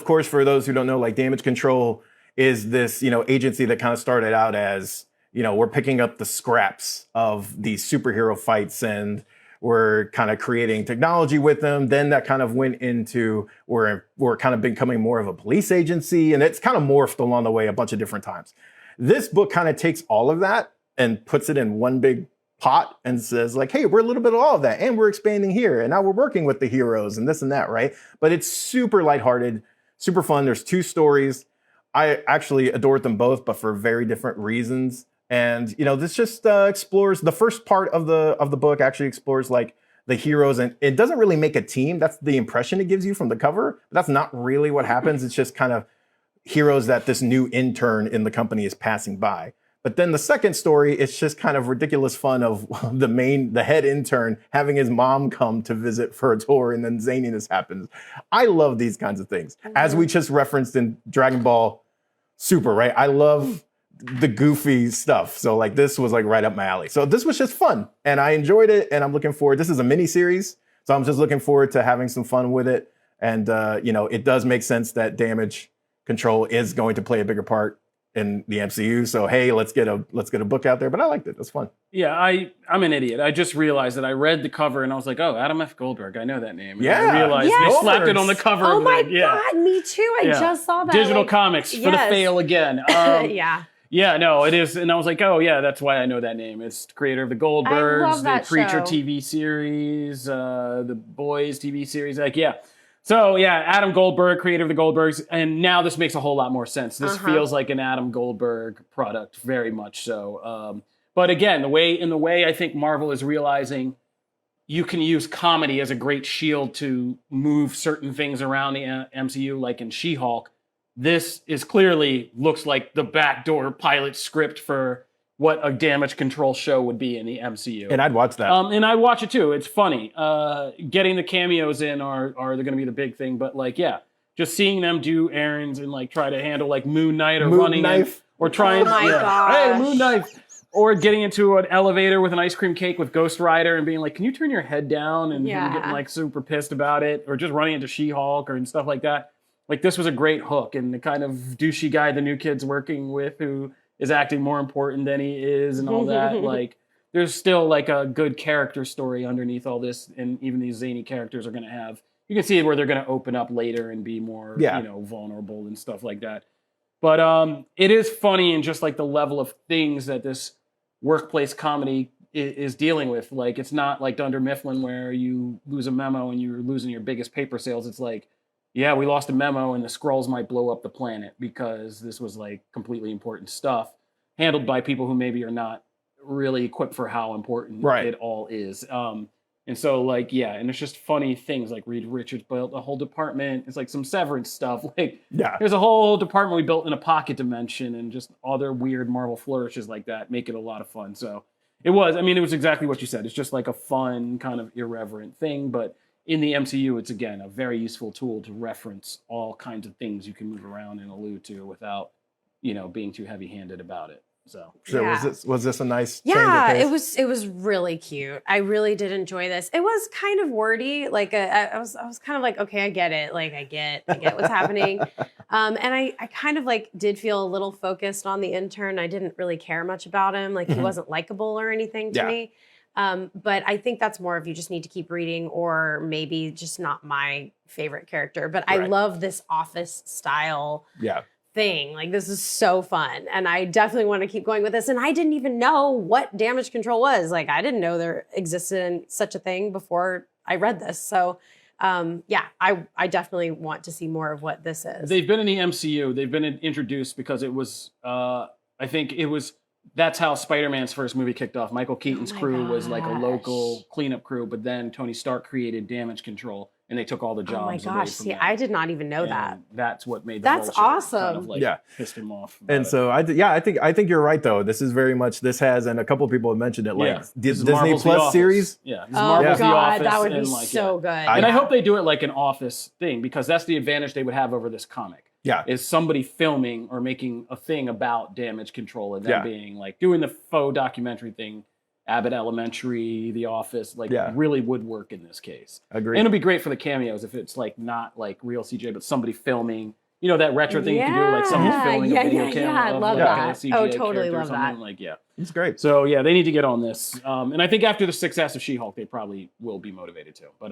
course, for those who don't know, like Damage Control is this, agency that kind of started out as, we're picking up the scraps of these superhero fights and we're kind of creating technology with them. Then that kind of went into we're kind of becoming more of a police agency, and it's kind of morphed along the way a bunch of different times. This book kind of takes all of that and puts it in one big pot and says like, hey, we're a little bit of all of that, and we're expanding here, and now we're working with the heroes and this and that, right? But it's super lighthearted, super fun. There's 2 stories. I actually adored them both, but for very different reasons. And this just explores the first part of the book. Actually explores like the heroes, and it doesn't really make a team. That's the impression it gives you from the cover, but that's not really what happens. It's just kind of heroes that this new intern in the company is passing by. But then the second story, it's just kind of ridiculous fun of the head intern having his mom come to visit for a tour, and then zaniness happens. I love these kinds of things. As we just referenced in Dragon Ball Super, right? I love the goofy stuff. So like this was like right up my alley. So this was just fun and I enjoyed it, and I'm looking forward. This is a mini series, so I'm just looking forward to having some fun with it. And it does make sense that Damage Control is going to play a bigger part in the MCU. So hey, let's get a book out there. But I liked it. It was fun. Yeah, I'm an idiot. I just realized that I read the cover and I was like, oh, Adam F. Goldberg. I know that name. And Yeah. I realized they slapped it on the cover. Oh my yeah. God, me too. I just saw that. Digital comics for the fail again. Yeah. Yeah, no, it is. And I was like, oh, yeah, that's why I know that name. It's the creator of the Goldbergs, the Preacher TV series, the Boys TV series. Like, yeah. So, yeah, Adam Goldberg, creator of the Goldbergs. And now this makes a whole lot more sense. This feels like an Adam Goldberg product, very much so. But again, the way I think Marvel is realizing you can use comedy as a great shield to move certain things around the MCU, like in She-Hulk. This is clearly looks like the backdoor pilot script for what a Damage Control show would be in the MCU. And I'd watch that. And I'd watch it too. It's funny. Getting the cameos in are going to be the big thing. But like, yeah, just seeing them do errands and like try to handle like Moon Knight or running Knife. or trying. Oh my gosh. Hey, Moon Knight. Or getting into an elevator with an ice cream cake with Ghost Rider and being like, can you turn your head down? And him getting like super pissed about it. Or just running into She-Hulk and stuff like that. Like, this was a great hook, and the kind of douchey guy the new kid's working with who is acting more important than he is and all that. Like, there's still, like, a good character story underneath all this, and even these zany characters are going to have... You can see where they're going to open up later and be more, vulnerable and stuff like that. But it is funny in just, like, the level of things that this workplace comedy is dealing with. Like, it's not like Dunder Mifflin where you lose a memo and you're losing your biggest paper sales. It's like, yeah, we lost a memo and the Skrulls might blow up the planet because this was like completely important stuff handled by people who maybe are not really equipped for how important it all is. And so like, yeah, and it's just funny things like Reed Richards built a whole department. It's like some Severance stuff. Like there's a whole department we built in a pocket dimension and just other weird Marvel flourishes like that make it a lot of fun. So it was exactly what you said. It's just like a fun kind of irreverent thing, but in the MCU, it's, again, a very useful tool to reference all kinds of things you can move around and allude to without, being too heavy-handed about it. So was this a nice change Yeah, of pace? it was really cute. I really did enjoy this. It was kind of wordy. Like I was kind of like, okay, I get it. Like I get what's happening. And I kind of like did feel a little focused on the intern. I didn't really care much about him. Like he wasn't likable or anything to me. But I think that's more of you just need to keep reading, or maybe just not my favorite character. But I love this office style thing. Like, this is so fun. And I definitely want to keep going with this. And I didn't even know what Damage Control was. Like, I didn't know there existed such a thing before I read this. So, I definitely want to see more of what this is. They've been in the MCU. They've been introduced because it was, that's how Spider-Man's first movie kicked off. Michael Keaton's crew was like a local cleanup crew, but then Tony Stark created Damage Control, and they took all the jobs. Oh my gosh! See, I did not even know that. That's what made that's awesome. Kind of like pissed him off. And so I think you're right though. This is very much and a couple of people have mentioned it. Like Disney Marvel's Plus series. Yeah. Marvel's The Office, that would be like, so good. And I hope they do it like an Office thing, because that's the advantage they would have over this comic. Yeah. Is somebody filming or making a thing about Damage Control and then being like doing the faux documentary thing Abbott Elementary, The Office, like really would work in this case. Agreed. And it'd be great for the cameos if it's like not like real CGI, but somebody filming. You know, that retro thing you can do, like someone's filming a video camera. I love like that. a CGI Totally character or love that. something. Like, It's great. So yeah, they need to get on this. And I think after the success of She-Hulk, they probably will be motivated to. But